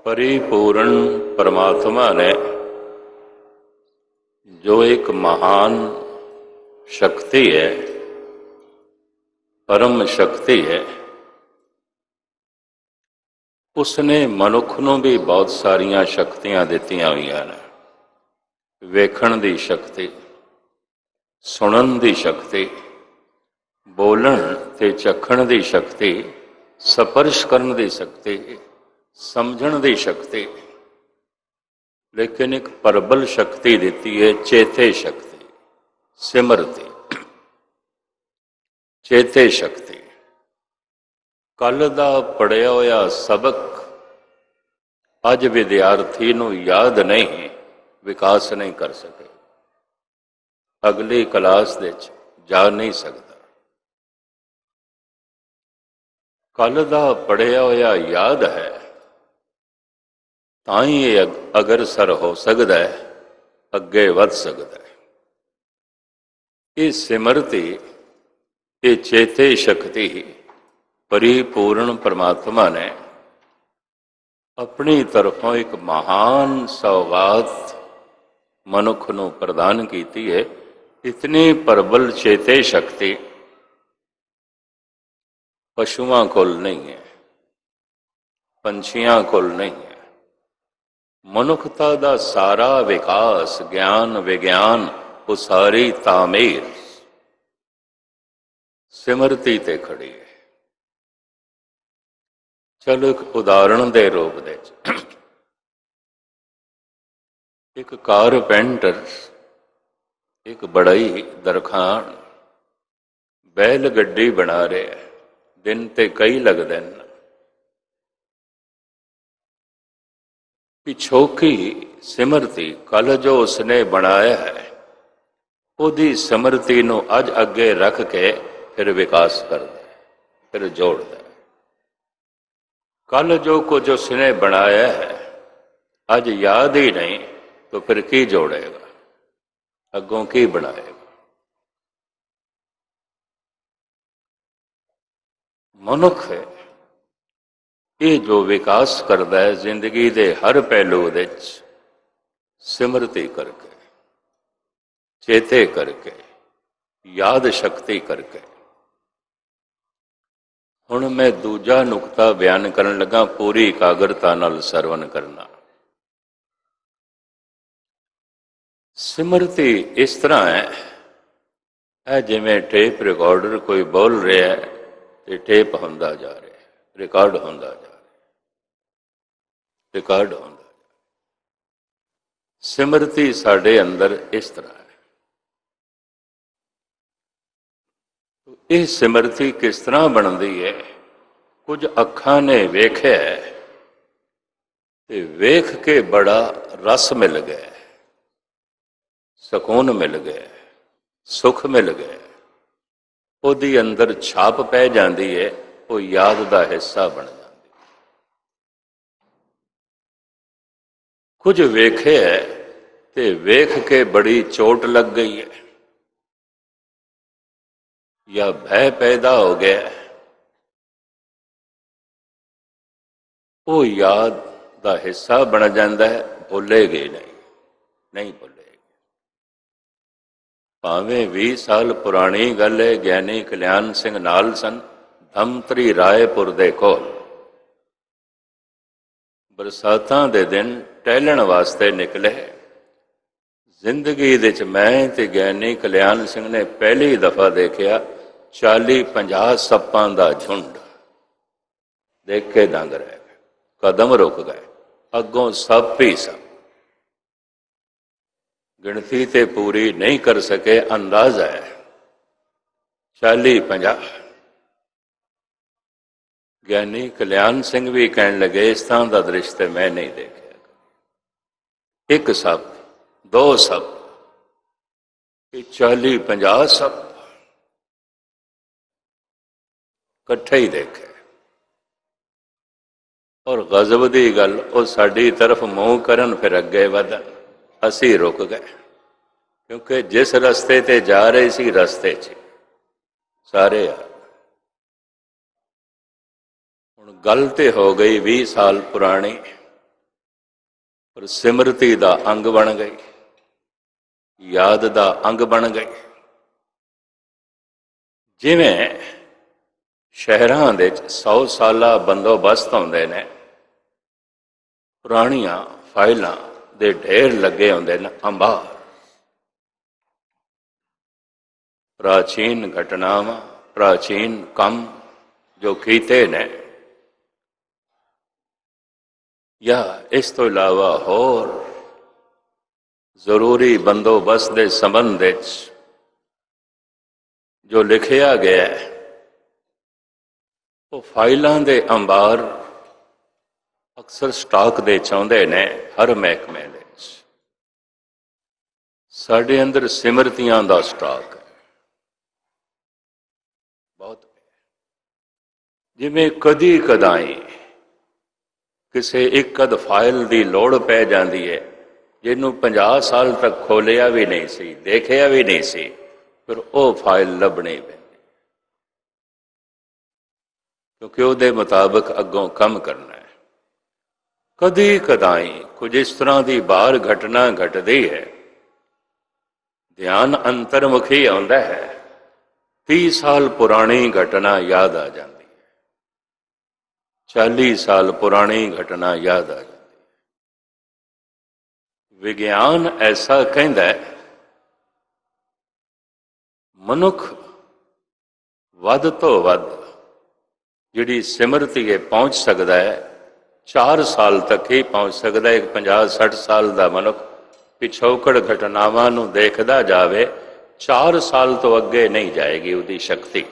परिपूर्ण परमात्मा ने जो एक महान शक्ति है, परम शक्ति है, उसने मनुख नूं भी बहुत सारिया शक्तियां दित्तियां होईयां ने। वेखण दी शक्ति, सुनन दी शक्ति, बोलन ते चखण दी शक्ति, स्पर्श करन दी शक्ति, समझण दी शक्ति, लेकिन एक प्रबल शक्ति दी है चेते शक्ति, सिमरती चेते शक्ति। कल दा पढ़िया होया सबक अज विद्यार्थी नूं याद नहीं, विकास नहीं कर सके, अगली क्लास दे जा नहीं सकता। कल दा पढ़िया होया याद है तां ही ये अग्रसर हो सकता है, अगे वध सकता है। ये सिमरती, ये चेते शक्ति परिपूर्ण परमात्मा ने अपनी तरफों एक महान सौगात मनुख नूं प्रदान की है। इतनी प्रबल चेते शक्ति पशुओं कोल नहीं है, पंछियों कोल नहीं है। मनुखता दा सारा विकास, ज्ञान विज्ञान, वो सारी तामीर सिमरती ते खड़ी है। चलो एक उदाहरण दे रूप दे एक कारपेंटर, एक बड़ाई दरखान बैल गड्डी बना रहे है, दिन ते कई लगते हैं। पिछोकी सिमरती कल जो उसने बनाया है, उसकी सिमरती नूं अज अगे रख के फिर विकास करता है, फिर जोड़ता है। कल जो कुछ उसने बनाया है अज याद ही नहीं, तो फिर की जोड़ेगा, अगों की बनाएगा। मनुख है ये जो विकास करता है जिंदगी के हर पहलू दे सिमरती करके, चेते करके, याद शक्ति करके। हुण मैं दूजा नुकता बयान करन लगा, पूरी एकाग्रता नाल सरवण करना। सिमरती इस तरह है जिवें टेप रिकॉर्डर कोई बोल रहा है तो टेप होंदा जा रहा है, रिकॉर्ड होंदा जा रहा है, रिकॉर्ड होंदा। सिमरती साडे अंदर इस तरह है। ये सिमरती किस तरह बनती है? कुछ अखां ने वेख्या ते वेख के बड़ा रस मिल गया, सुकून मिल गया, सुख मिल गया, ਉਹਦੀ अंदर छाप पै जाती है, वो याद का हिस्सा बन जाती। कुछ वेखे ते वेख के बड़ी चोट लग गई है, या भय पैदा हो गया, वो याद का हिस्सा बन जाता है, भुलेगी नहीं, नहीं भुलेगी। भावें 20 साल पुरानी गल है, ज्ञानी कल्याण सिंह नाल सन, धमतरी रायपुर दे कोल बरसातां दे दिन टहलण वास्ते निकले। जिंदगी दे च मैं ते ज्ञानी कल्याण सिंह ने पहली दफा देखा 40-50 सप्पां दा झुंड। देख के दंग रह गए, कदम रुक गए, अगों सप ही सप। गिनती ते पूरी नहीं कर सके, अंदाजा है 40-50। ज्ञानी कल्याण सिंह भी कहने लगे, इस तरह का दृश्य मैं नहीं देखा। एक सप, 2 सप, 40-50 सप कट्ठे ही देखे। और गजब की गल, वो साडी तरफ मूँह करन, फिर अगे वधन, असी रुक गए, क्योंकि जिस रस्ते ते जा रहे सी रस्ते च सारे आ। हुण गल ते हो गई 20 साल पुरानी, पर सिमरती का अंग बन गई, याद का अंग बन गई। जिमें शहरों के 100 साला बंदोबस्त होंदे ने, पुरानिया फाइलों के ढेर लगे होंदे ने, अंबार प्राचीन घटनावां, प्राचीन काम जो कीते ने, या इस तो इलावा होर जरूरी बंदोबस्त के संबंध जो लिखिया गया है, वो फाइलों के अंबार अक्सर स्टॉक दे चाहते ने हर महकमे दे। साडे अंदर सिमरतियां का स्टॉक है बहुत। जिमें कदी कदाई किसी एक अद फाइल की लौड़ पै जाती है, जिन्हों 50 साल तक खोलिया भी नहीं सी, देखिया भी नहीं सी, फिर वो फाइल लभनी पैंदी, क्योंकि उसके मुताबिक अगों काम करना है। कदी कदाई कुछ इस तरह की बाहर घटना घटती है, ध्यान अंतर्मुखी आता है, 30 साल पुरानी घटना याद आ जाती है, 40 साल पुरानी घटना याद आ जाती है। विज्ञान ऐसा कहता है, मनुख वध तो वध जिहड़ी सिमरती है पहुंच सकता है, 4 साल तक ही पहुंच सकता है। एक 50-60 साल का मनुख पिछोकड़ घटनावां नूं देखदा जावे, 4 साल तो अगे नहीं जाएगी उसकी शक्ति।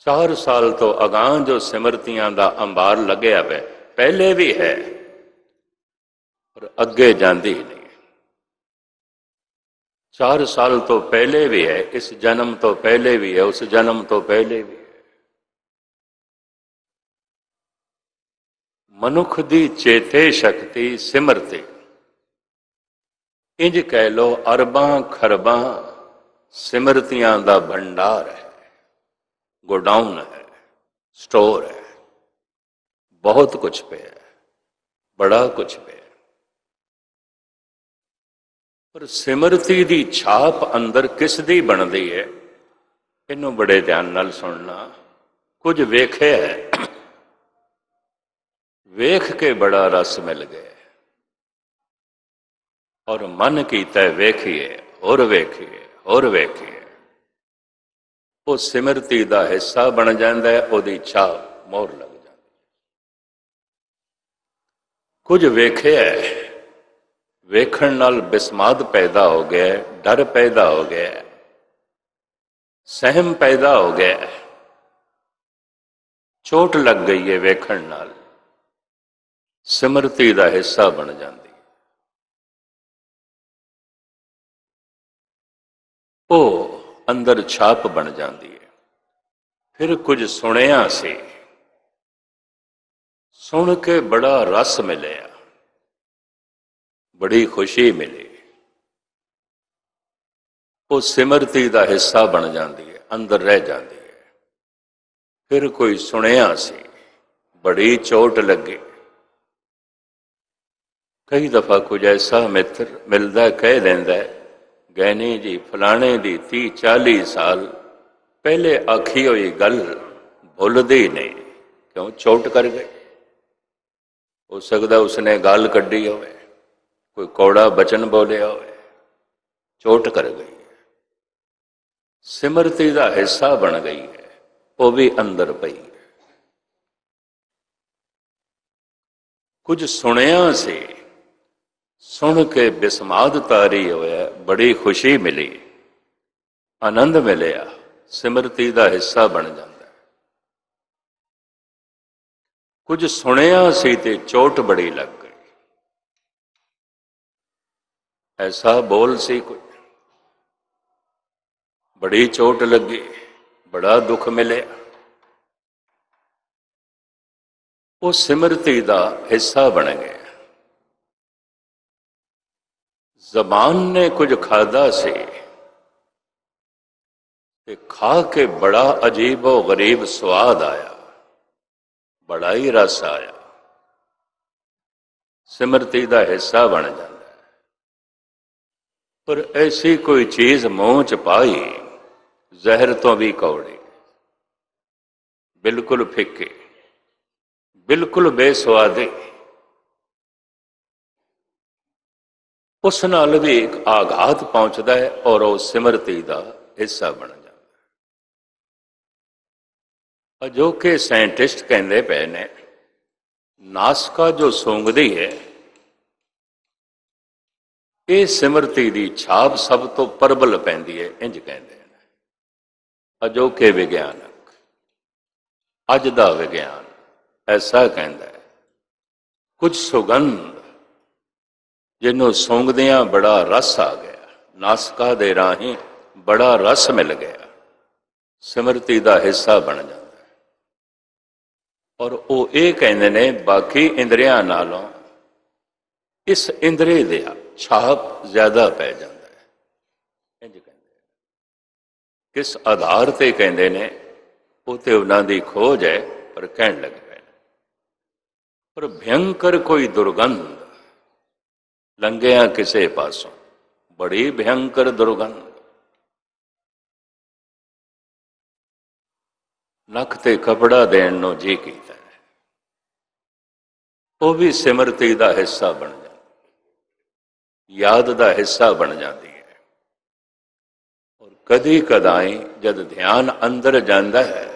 4 साल तो अगां जो सिमरतियां का अंबार लग्या है, पहले भी है और अगे जाती नहीं। 4 साल तो पहले भी है, इस जन्म तो पहले भी है, उस जन्म तो पहले भी है। मनुख की चेते शक्ति सिमरती, इंज कह लो अरबां खरबां सिमरतियां का भंडार है, गोडाउन है, स्टोर है, बहुत कुछ पे है, बड़ा कुछ पे है। पर सिमरती की छाप अंदर किस दी बनती है, इनू बड़े ध्यान नाल सुनना। कुछ वेखे है, वेख के बड़ा रस मिल गया और मन कीता वेखिए और वेखिए और वेखिए, वो सिमरती का हिस्सा बन जाता है, उसकी छाप मोहर लग जाती है। कुछ वेखे है, वेखण नाल बिस्माद पैदा हो गया, डर पैदा हो गया, सहम पैदा हो गया, चोट लग गई है, वेखण नाल सिमरती का हिस्सा बन जाती है। वो अंदर छाप बन जाती है। फिर कुछ सुनिया से, सुन के बड़ा रस मिले, बड़ी खुशी मिली, वो सिमरती का हिस्सा बन जाती है, अंदर रह जाती है। फिर कोई सुनिया सी, बड़ी चोट लगे। कई दफा कुछ ऐसा मित्र मिलता कह देंदा है, गैनी जी फलाने दी 30-40 साल पहले आखी हुई गल भुलदी नहीं, क्यों चोट कर गए। हो सकता उसने गाल कड्डी हो, कोई कौड़ा बचन बोलिया हो, चोट कर गई है, सिमरती का हिस्सा बन गई है, वो भी अंदर पई है। कुछ सुनिया से, सुन के बिस्माद तारी होया, बड़ी खुशी मिली, आनंद मिलिया, सिमरती का हिस्सा बन जाता है। कुछ सुनिया सी ते चोट बड़ी लग गई, ऐसा बोल सी कुछ, बड़ी चोट लगी, बड़ा दुख मिले, वो सिमरती का हिस्सा बन गया। जबान ने कुछ खादा से, खा के बड़ा अजीब और गरीब स्वाद आया, बड़ा ही रस आया, ਸਿਮਰਤੀ ਦਾ ਹਿੱਸਾ ਬਣ ਜਾਂਦਾ ਹੈ। ਪਰ ਐਸੀ ਕੋਈ ਚੀਜ਼ ਮੂੰਹ ਚ ਪਾਈ, ਜ਼ਹਿਰ ਤੋਂ ਵੀ ਕੌੜੀ, ਬਿਲਕੁਲ ਫਿੱਕੇ, ਬਿਲਕੁਲ ਬੇਸਵਾਦੇ, ਉਸ ਨਾਲ ਵੀ ਇੱਕ ਆਘਾਤ ਪਹੁੰਚਦਾ ਹੈ ਔਰ ਉਹ ਸਿਮਰਤੀ ਦਾ ਹਿੱਸਾ ਬਣ ਜਾਂਦਾ ਹੈ। ਅਜੋਕੇ ਸਾਇੰਟਿਸਟ ਕਹਿੰਦੇ ਪਏ ਨੇ, ਨਾਸਕਾ ਜੋ ਸੂੰਘਦੀ ਹੈ, ਇਹ ਸਿਮਰਤੀ ਦੀ ਛਾਪ ਸਭ ਤੋਂ ਪ੍ਰਬਲ ਪੈਂਦੀ ਹੈ, ਇੰਜ ਕਹਿੰਦੇ ਨੇ ਅਜੋਕੇ ਵਿਗਿਆਨਕ। ਅੱਜ ਦਾ ਵਿਗਿਆਨ ਐਸਾ ਕਹਿੰਦਾ ਹੈ, ਕੁਝ ਸੁਗੰਧ ਜਿਹਨੂੰ ਸੂੰਘਦਿਆਂ ਬੜਾ ਰਸ ਆ ਗਿਆ, ਨਾਸਕਾ ਦੇ ਰਾਹੀਂ ਬੜਾ ਰਸ ਮਿਲ ਗਿਆ, ਸਿਮਰਤੀ ਦਾ ਹਿੱਸਾ ਬਣ ਜਾਂਦਾ ਹੈ। ਔਰ ਉਹ ਇਹ ਕਹਿੰਦੇ ਨੇ, ਬਾਕੀ ਇੰਦਰੀਆਂ ਨਾਲੋਂ ਇਸ ਇੰਦਰੀ ਦੇ ਛਾਪ ਜ਼ਿਆਦਾ ਪੈ ਜਾਂਦਾ ਹੈ, ਇੰਜ ਕਹਿੰਦੇ। ਕਿਸ ਆਧਾਰ ਤੇ ਕਹਿੰਦੇ ਨੇ, ਉਹ ਤੇ ਉਹਨਾਂ ਦੀ ਖੋਜ ਹੈ, ਪਰ ਕਹਿਣ ਲੱਗ ਪਏ ਨੇ। ਪਰ ਭਿਅੰਕਰ ਕੋਈ ਦੁਰਗੰਧ ਲੰਘਿਆ ਕਿਸੇ ਪਾਸੋਂ, ਬੜੀ ਭਿਅੰਕਰ ਦੁਰਗੰਧ, ਨੱਕ ਤੇ ਕਪੜਾ ਦੇਣ ਨੂੰ ਜੀ ਕੀਤਾ ਹੈ, ਉਹ ਵੀ ਸਿਮਰਤੀ ਦਾ ਹਿੱਸਾ ਬਣ ਜਾਂਦਾ, ਯਾਦ ਦਾ ਹਿੱਸਾ ਬਣ ਜਾਂਦੀ ਹੈ। ਔਰ ਕਦੀ ਕਦਾਈ ਜਦ ਧਿਆਨ ਅੰਦਰ ਜਾਂਦਾ ਹੈ,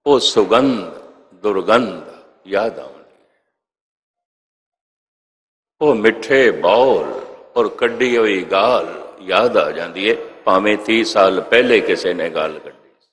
ਉਹ ਸੁਗੰਧ ਦੁਰਗੰਧ ਯਾਦ ਆਉਂਦੀ ਹੈ, ਉਹ ਮਿੱਠੇ ਬੌਲ ਔਰ ਕੱਢੀ ਹੋਈ ਗਾਲ ਯਾਦ ਆ ਜਾਂਦੀ ਹੈ, ਭਾਵੇਂ 30 ਸਾਲ ਪਹਿਲੇ ਕਿਸੇ ਨੇ ਗਾਲ ਕੱਢੀ।